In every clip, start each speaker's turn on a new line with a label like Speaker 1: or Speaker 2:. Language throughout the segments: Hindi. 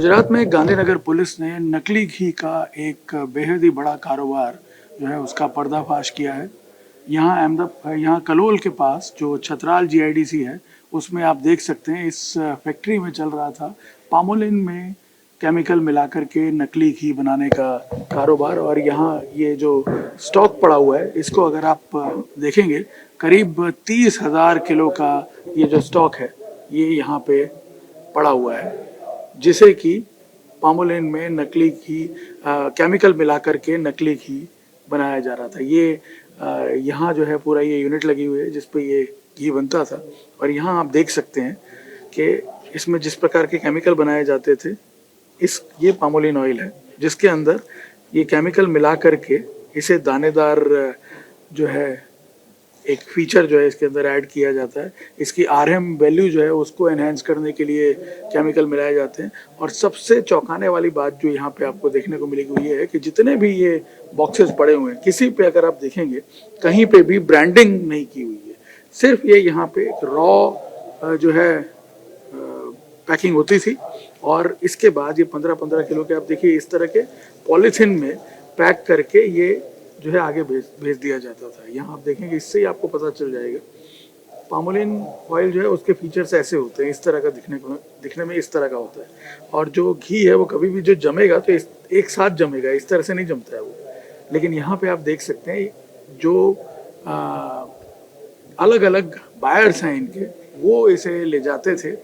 Speaker 1: गुजरात में गांधीनगर पुलिस ने नकली घी का एक बेहद ही बड़ा कारोबार जो है उसका पर्दाफाश किया है। यहाँ कलोल के पास जो छतराल जीआईडीसी है उसमें आप देख सकते हैं इस फैक्ट्री में चल रहा था पामोलिन में केमिकल मिलाकर के नकली घी बनाने का कारोबार। और यहाँ ये जो स्टॉक पड़ा हुआ है इसको अगर आप देखेंगे करीब 30,000 किलो का ये जो स्टॉक है ये यहाँ पे पड़ा हुआ है, जिसे कि पामोलिन में नकली घी केमिकल मिलाकर के नकली घी बनाया जा रहा था। ये यहाँ जो है पूरा ये यूनिट लगी हुई है जिस पे ये घी बनता था। और यहाँ आप देख सकते हैं कि इसमें जिस प्रकार के केमिकल बनाए जाते थे ये पामोलिन ऑयल है जिसके अंदर ये केमिकल मिला करके इसे दानेदार जो है एक फीचर जो है इसके अंदर ऐड किया जाता है। इसकी आरएम वैल्यू जो है उसको एनहेंस करने के लिए केमिकल मिलाए जाते हैं। और सबसे चौंकाने वाली बात जो यहाँ पे आपको देखने को मिलेगी वो ये है कि जितने भी ये बॉक्सेस पड़े हुए हैं किसी पे अगर आप देखेंगे कहीं पे भी ब्रांडिंग नहीं की हुई है। सिर्फ ये यहाँ पे एक रॉ जो है पैकिंग होती थी और इसके बाद ये 15-15 किलो के आप देखिए इस तरह के पॉलीथीन में पैक करके ये जो है आगे भेज दिया जाता था। यहाँ आप देखेंगे इससे ही आपको पता चल जाएगा पामोलिन ऑयल जो है उसके फीचर्स ऐसे होते हैं, इस तरह का दिखने में इस तरह का होता है। और जो घी है वो कभी भी जो जमेगा तो एक साथ जमेगा, इस तरह से नहीं जमता है वो। लेकिन यहाँ पे आप देख सकते हैं जो अलग अलग बायर्स हैं इनके वो इसे ले जाते थे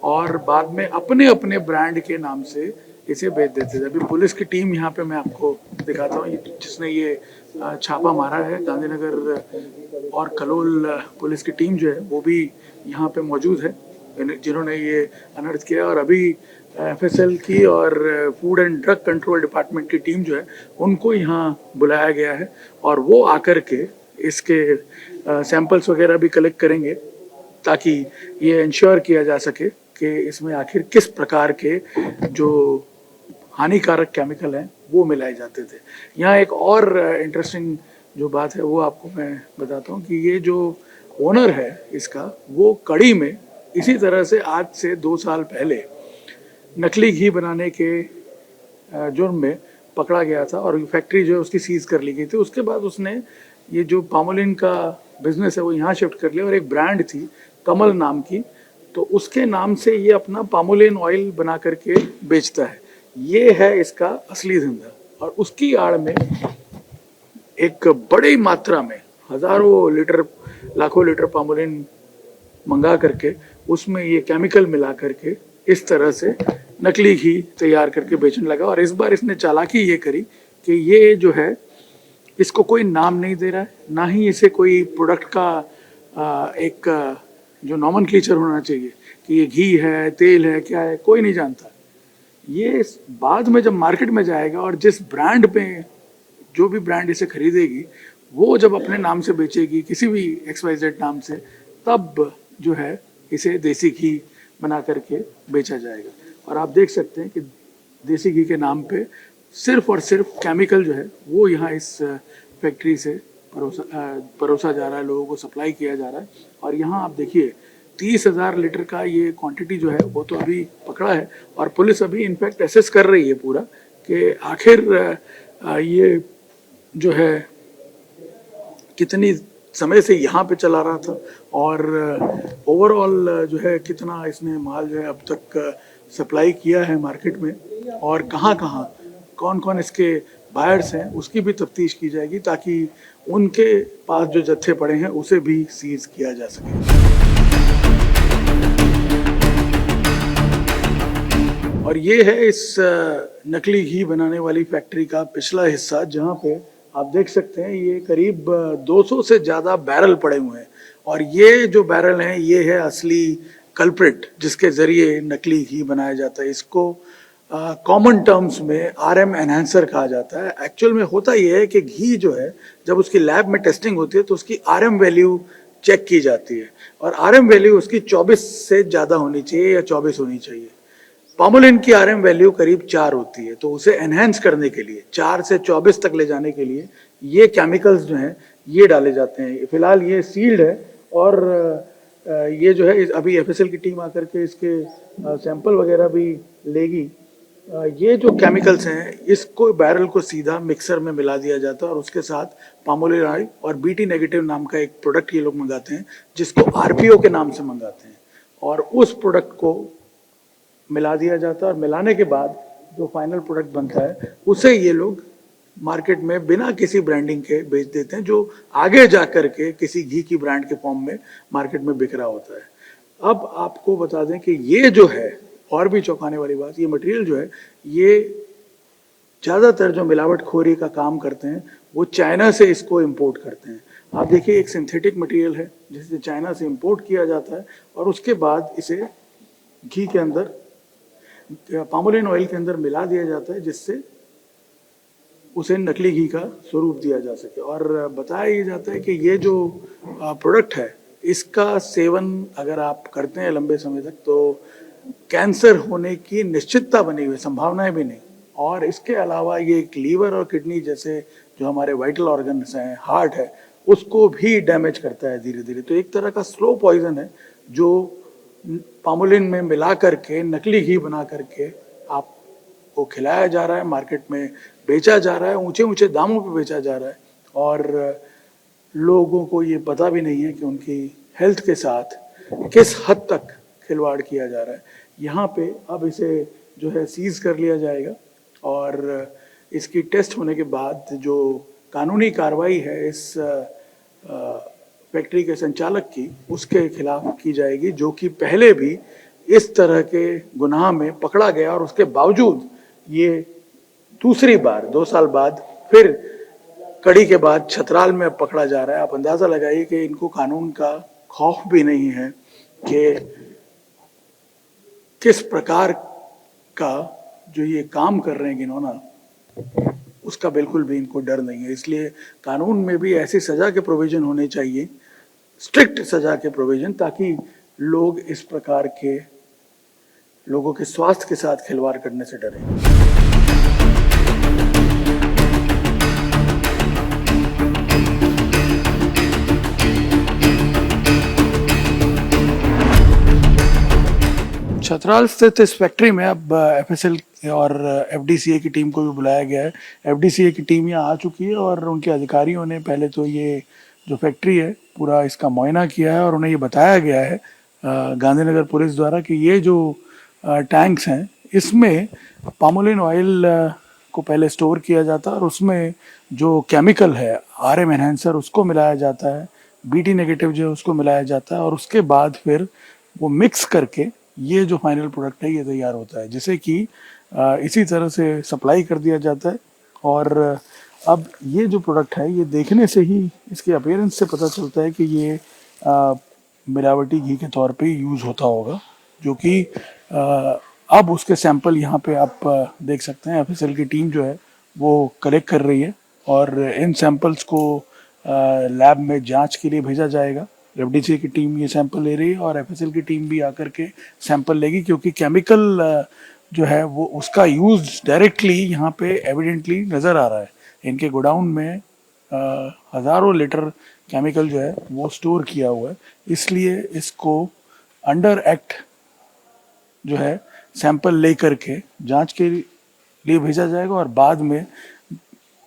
Speaker 1: और बाद में अपने अपने ब्रांड के नाम से इसे बेच देते थे। अभी पुलिस की टीम यहाँ पे मैं आपको दिखाता हूँ जिसने ये छापा मारा है। गांधीनगर और कलोल पुलिस की टीम जो है वो भी यहाँ पे मौजूद है जिन्होंने ये अनर्थ किया। और अभी एफएसएल की और food and drug control department की टीम जो है उनको यहाँ बुलाया गया है और वो आकर के इसके सैंपल्स वगैरह भी कलेक्ट करेंगे ताकि ये इंश्योर किया जा सके कि इसमें आखिर किस प्रकार के जो हानिकारक केमिकल हैं वो मिलाए जाते थे। यहाँ एक और इंटरेस्टिंग जो बात है वो आपको मैं बताता हूँ कि ये जो ओनर है इसका वो कड़ी में इसी तरह से आज से 2 साल पहले नकली घी बनाने के जुर्म में पकड़ा गया था और फैक्ट्री जो है उसकी सीज कर ली गई थी। उसके बाद उसने ये जो पामोलिन का बिजनेस है वो यहाँ शिफ्ट कर लिया और एक ब्रांड थी कमल नाम की, तो उसके नाम से ये अपना पामोलिन ऑयल बना करके बेचता है। ये है इसका असली धंधा। और उसकी आड़ में एक बड़ी मात्रा में हजारों लीटर लाखों लीटर पामोलिन मंगा करके उसमें ये केमिकल मिला करके इस तरह से नकली घी तैयार करके बेचने लगा। और इस बार इसने चालाकी ये करी कि ये जो है इसको कोई नाम नहीं दे रहा है, ना ही इसे कोई प्रोडक्ट का एक जो नॉमेनक्लेचर होना चाहिए कि ये घी है तेल है क्या है, कोई नहीं जानता। ये बाद में जब मार्केट में जाएगा और जिस ब्रांड पे जो भी ब्रांड इसे खरीदेगी वो जब अपने नाम से बेचेगी किसी भी XYZ नाम से, तब जो है इसे देसी घी बना करके बेचा जाएगा। और आप देख सकते हैं कि देसी घी के नाम पे सिर्फ और सिर्फ केमिकल जो है वो यहाँ इस फैक्ट्री से परोसा जा रहा है, लोगों को सप्लाई किया जा रहा है। और यहाँ आप देखिए 30,000 लीटर का ये क्वांटिटी जो है वो तो अभी पकड़ा है और पुलिस अभी इनफैक्ट एसेस कर रही है पूरा कि आखिर ये जो है कितनी समय से यहाँ पे चला रहा था और ओवरऑल जो है कितना इसने माल जो है अब तक सप्लाई किया है मार्केट में और कहाँ कहाँ कौन कौन इसके बायर्स हैं उसकी भी तफ्तीश की जाएगी ताकि उनके पास जो जत्थे पड़े हैं उसे भी सीज किया जा सके। और ये है इस नकली घी बनाने वाली फैक्ट्री का पिछला हिस्सा जहाँ पे आप देख सकते हैं ये करीब 200 से ज़्यादा बैरल पड़े हुए हैं। और ये जो बैरल हैं ये है असली कल्प्रिट जिसके ज़रिए नकली घी बनाया जाता है। इसको कॉमन टर्म्स में RM एनहांसर कहा जाता है। एक्चुअल में होता ये है कि घी जो है जब उसकी लैब में टेस्टिंग होती है तो उसकी RM वैल्यू चेक की जाती है और RM वैल्यू उसकी 24 से ज़्यादा होनी चाहिए या 24 होनी चाहिए। पामोलिन की RM वैल्यू करीब 4 होती है, तो उसे एनहेंस करने के लिए 4 से 24 तक ले जाने के लिए ये केमिकल्स जो हैं ये डाले जाते हैं। फिलहाल ये सील्ड है और ये जो है अभी FSL की टीम आकर के इसके सैंपल वगैरह भी लेगी ये जो केमिकल्स हैं इसको बैरल को सीधा मिक्सर में मिला दिया जाता है और उसके साथ पामोलिन ऑयल और बीटी नेगेटिव नाम का एक प्रोडक्ट ये लोग मंगाते हैं जिसको आरपीओ के नाम से मंगाते हैं और उस प्रोडक्ट को मिला दिया जाता है और मिलाने के बाद जो फाइनल प्रोडक्ट बनता है उसे ये लोग मार्केट में बिना किसी ब्रांडिंग के बेच देते हैं जो आगे जा करके किसी घी की ब्रांड के फॉर्म में मार्केट में बिक रहा होता है। अब आपको बता दें कि ये जो है और भी चौंकाने वाली बात, ये मटेरियल जो है ये ज़्यादातर जो मिलावटखोरी का काम करते हैं वो चाइना से इसको इंपोर्ट करते हैं। आप देखिए एक सिंथेटिक मटेरियल है जिसे चाइना से इंपोर्ट किया जाता है और उसके बाद इसे घी के अंदर पामोलिन ऑयल के अंदर मिला दिया जाता है जिससे उसे नकली घी का स्वरूप दिया जा सके। और बताया ये जाता है कि ये जो प्रोडक्ट है इसका सेवन अगर आप करते हैं लंबे समय तक तो कैंसर होने की निश्चितता बनी हुई, संभावनाएं भी नहीं। और इसके अलावा ये एक लीवर और किडनी जैसे जो हमारे वाइटल ऑर्गन्स हैं, हार्ट है, उसको भी डैमेज करता है धीरे धीरे। तो एक तरह का स्लो पॉइजन है जो पामोलिन में मिला करके नकली घी बना करके आपको खिलाया जा रहा है, मार्केट में बेचा जा रहा है, ऊंचे ऊंचे दामों पे बेचा जा रहा है और लोगों को ये पता भी नहीं है कि उनकी हेल्थ के साथ किस हद तक खिलवाड़ किया जा रहा है। यहाँ पे अब इसे जो है सीज कर लिया जाएगा और इसकी टेस्ट होने के बाद जो कानूनी कार्रवाई है इस फैक्ट्री के संचालक की उसके खिलाफ की जाएगी, जो कि पहले भी इस तरह के गुनाह में पकड़ा गया और उसके बावजूद ये दूसरी बार 2 साल बाद फिर कड़ी के बाद छतराल में पकड़ा जा रहा है। आप अंदाजा लगाइए कि इनको कानून का खौफ भी नहीं है कि किस प्रकार का जो ये काम कर रहे हैं घिनौना, उसका बिल्कुल भी इनको डर नहीं है। इसलिए कानून में भी ऐसी सजा के प्रोविजन होने चाहिए, स्ट्रिक्ट सजा के प्रोविजन, ताकि लोग इस प्रकार के लोगों के स्वास्थ्य के साथ खिलवाड़ करने से डरें। छतराल स्थित इस फैक्ट्री में अब एफएसएल और एफडीसीए की टीम को भी बुलाया गया है। एफडीसीए की टीम यहाँ आ चुकी है और उनके अधिकारियों ने पहले तो ये जो फैक्ट्री है पूरा इसका मुआयना किया है और उन्हें ये बताया गया है गांधीनगर पुलिस द्वारा कि ये जो टैंक्स हैं इसमें पामोलिन ऑयल को पहले स्टोर किया जाता है और उसमें जो केमिकल है आरएम एनहांसर उसको मिलाया जाता है, बीटी नेगेटिव जो है उसको मिलाया जाता है और उसके बाद फिर वो मिक्स करके ये जो फाइनल प्रोडक्ट है ये तैयार होता है, जिसे कि इसी तरह से सप्लाई कर दिया जाता है। और अब ये जो प्रोडक्ट है ये देखने से ही इसके अपीयरेंस से पता चलता है कि ये मिलावटी घी के तौर पे यूज़ होता होगा, जो कि अब उसके सैंपल यहाँ पे आप देख सकते हैं। एफएसएल की टीम जो है वो कलेक्ट कर रही है और इन सैंपल्स को लैब में जांच के लिए भेजा जाएगा। एफडीसी की टीम ये सैंपल ले रही है और एफएसएल की टीम भी आकर के सैंपल लेगी, क्योंकि केमिकल जो है वो उसका यूज डायरेक्टली यहाँ पे एविडेंटली नज़र आ रहा है। इनके गोडाउन में हज़ारों लीटर केमिकल जो है वो स्टोर किया हुआ है, इसलिए इसको अंडर एक्ट जो है सैंपल ले करके जांच के लिए भेजा जाएगा और बाद में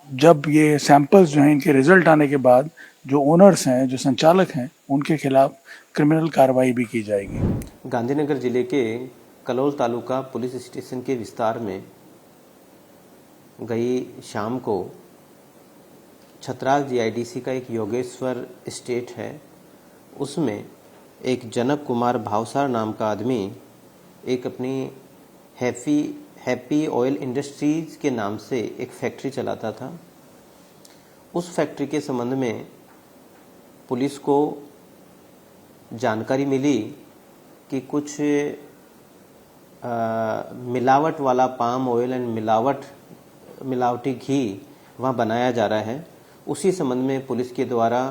Speaker 1: जब ये सैंपल्स जो हैं इनके रिजल्ट आने के बाद जो ओनर्स हैं, जो संचालक हैं, उनके खिलाफ क्रिमिनल कार्रवाई भी की जाएगी।
Speaker 2: गांधीनगर जिले के कलोल तालुका पुलिस स्टेशन के विस्तार में गई शाम को छतराल जीआईडीसी का एक योगेश्वर एस्टेट है, उसमें एक जनक कुमार भावसार नाम का आदमी एक अपनी हैप्पी ऑयल इंडस्ट्रीज के नाम से एक फैक्ट्री चलाता था। उस फैक्ट्री के संबंध में पुलिस को जानकारी मिली कि कुछ मिलावट वाला पाम ऑयल एंड मिलावटी घी वहाँ बनाया जा रहा है। उसी संबंध में पुलिस के द्वारा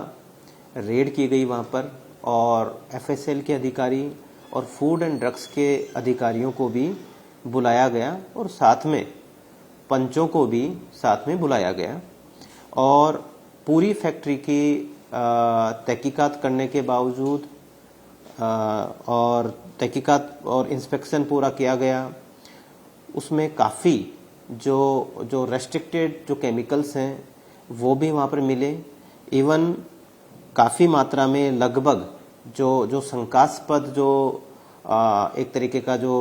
Speaker 2: रेड की गई वहाँ पर और एफएसएल के अधिकारी और फूड एंड ड्रग्स के अधिकारियों को भी बुलाया गया और साथ में पंचों को भी साथ में बुलाया गया और पूरी फैक्ट्री की तहकीकात करने के बावजूद और तहकीकात और इंस्पेक्शन पूरा किया गया। उसमें काफ़ी जो रेस्ट्रिक्टेड जो केमिकल्स हैं वो भी वहाँ पर मिले। इवन काफ़ी मात्रा में लगभग जो शंकास्पद जो एक तरीके का जो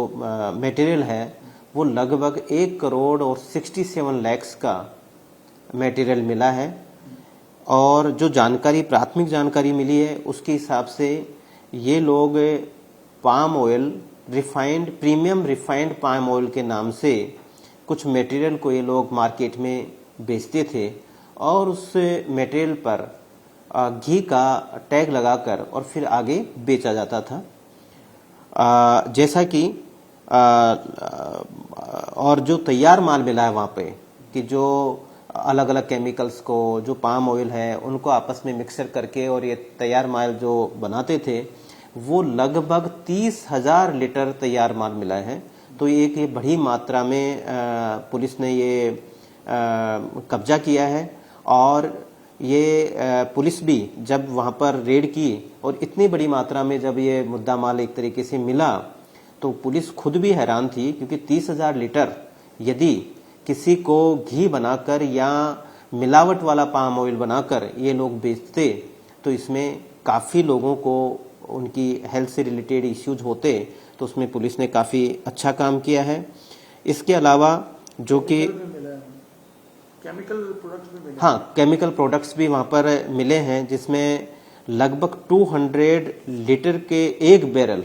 Speaker 2: मटेरियल है वो लगभग 1 करोड़ और 67 लाख का मटेरियल मिला है। और जो जानकारी प्राथमिक जानकारी मिली है उसके हिसाब से ये लोग palm oil premium refined palm oil के नाम से कुछ मटेरियल को ये लोग मार्केट में बेचते थे और उस मटेरियल पर घी का टैग लगाकर और फिर आगे बेचा जाता था। जैसा कि और जो तैयार माल मिला है वहाँ पे कि जो अलग अलग केमिकल्स को जो पाम ऑयल है उनको आपस में मिक्सर करके और ये तैयार माल जो बनाते थे वो लगभग 30,000 लीटर तैयार माल मिला है। तो ये बड़ी मात्रा में पुलिस ने ये कब्जा किया है। और ये पुलिस भी जब वहाँ पर रेड की और इतनी बड़ी मात्रा में जब ये मुद्दा माल एक तरीके से मिला तो पुलिस खुद भी हैरान थी, क्योंकि 30,000 लीटर यदि किसी को घी बनाकर या मिलावट वाला पाम ऑयल बनाकर ये लोग बेचते तो इसमें काफ़ी लोगों को उनकी हेल्थ से रिलेटेड इश्यूज होते। तो उसमें पुलिस ने काफ़ी अच्छा काम किया है। इसके अलावा जो कि
Speaker 1: केमिकल प्रोडक्ट्स भी मिले,
Speaker 2: हाँ, केमिकल प्रोडक्ट्स भी वहाँ पर मिले हैं, जिसमें लगभग 200 लीटर के एक बैरल,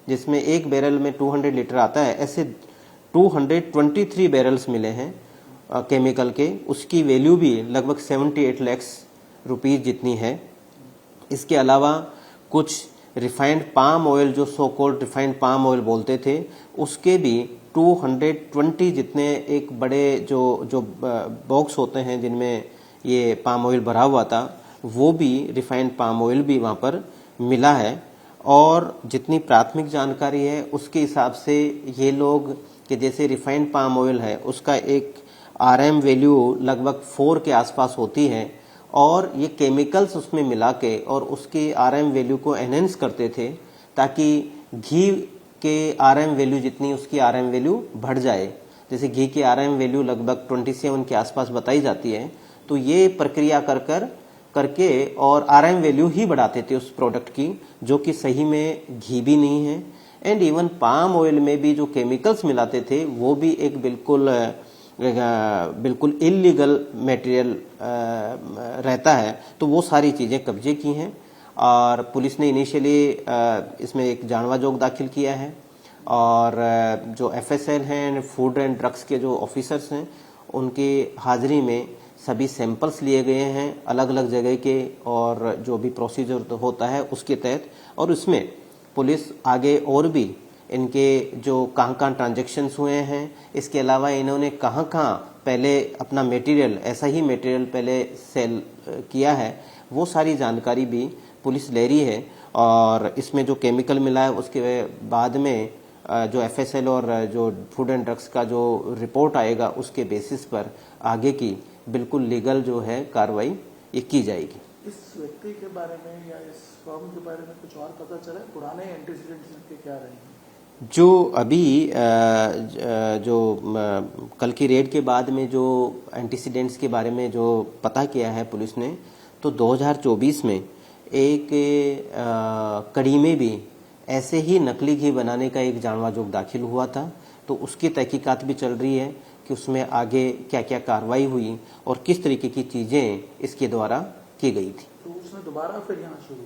Speaker 2: जिसमें एक बैरल में 200 लीटर आता है, ऐसे 223 बैरल्स मिले हैं केमिकल के। उसकी वैल्यू भी लगभग 78 लाख रुपीस जितनी है। इसके अलावा कुछ रिफाइंड पाम ऑयल, जो so called refined palm oil बोलते थे, उसके भी 220 जितने एक बड़े जो बॉक्स होते हैं जिनमें ये पाम ऑयल भरा हुआ था, वो भी रिफाइंड पाम ऑयल भी वहाँ पर मिला है। और जितनी प्राथमिक जानकारी है उसके हिसाब से ये लोग कि जैसे रिफाइंड पाम ऑयल है उसका एक RM वैल्यू लगभग 4 के आसपास होती है और ये केमिकल्स उसमें मिला के और उसकी RM वैल्यू को एनहेंस करते थे ताकि घी के RM वैल्यू जितनी उसकी RM वैल्यू बढ़ जाए। जैसे घी की RM वैल्यू लगभग 27 के आसपास बताई जाती है, तो ये प्रक्रिया करके और RM वैल्यू ही बढ़ाते थे उस प्रोडक्ट की, जो कि सही में घी भी नहीं है। एंड इवन पाम ऑयल में भी जो केमिकल्स मिलाते थे वो भी एक बिल्कुल इलीगल मटेरियल रहता है। तो वो सारी चीज़ें कब्जे की हैं और पुलिस ने इनिशियली इसमें एक जानवा जोग दाखिल किया है और जो FSL हैं, फूड एंड ड्रग्स के जो ऑफिसर्स हैं, उनकी हाजिरी में सभी सैंपल्स लिए गए हैं अलग अलग जगह के और जो भी प्रोसीजर होता है उसके तहत। और उसमें पुलिस आगे और भी इनके जो कहाँ ट्रांजैक्शंस हुए हैं, इसके अलावा इन्होंने कहाँ पहले अपना मटेरियल, ऐसा ही मटेरियल पहले सेल किया है, वो सारी जानकारी भी पुलिस ले रही है। और इसमें जो केमिकल मिला है उसके बाद में जो FSL और जो फूड एंड ड्रग्स का जो रिपोर्ट आएगा उसके बेसिस पर आगे की बिल्कुल लीगल जो है कार्रवाई ये की जाएगी।
Speaker 1: इस व्यक्ति के बारे में या इस फर्म के बारे में कुछ और पता चला? पुराने एंटीसीडेंट्स के क्या रहे हैं?
Speaker 2: जो अभी जो कल की रेड के बाद में जो एंटीसीडेंट्स के बारे में जो पता किया है पुलिस ने, तो 2024 में एक कड़ी में भी ऐसे ही नकली घी बनाने का एक जानवा जोग दाखिल हुआ था। तो उसकी तहकीकात भी चल रही है कि उसमें आगे क्या क्या कार्रवाई हुई और किस तरीके की चीज़ें इसके द्वारा की गई थी।
Speaker 1: तो उसने दोबारा फिर यहाँ शुरू,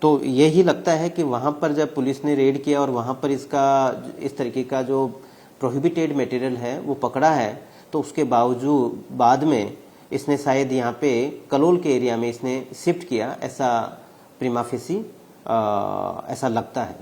Speaker 2: तो यही लगता है कि वहाँ पर जब पुलिस ने रेड किया और वहाँ पर इसका इस तरीके का जो प्रोहिबिटेड मटेरियल है वो पकड़ा है, तो उसके बावजूद बाद में इसने शायद यहाँ पे कलोल के एरिया में इसने शिफ्ट किया, ऐसा प्रीमा फेसी ऐसा लगता है।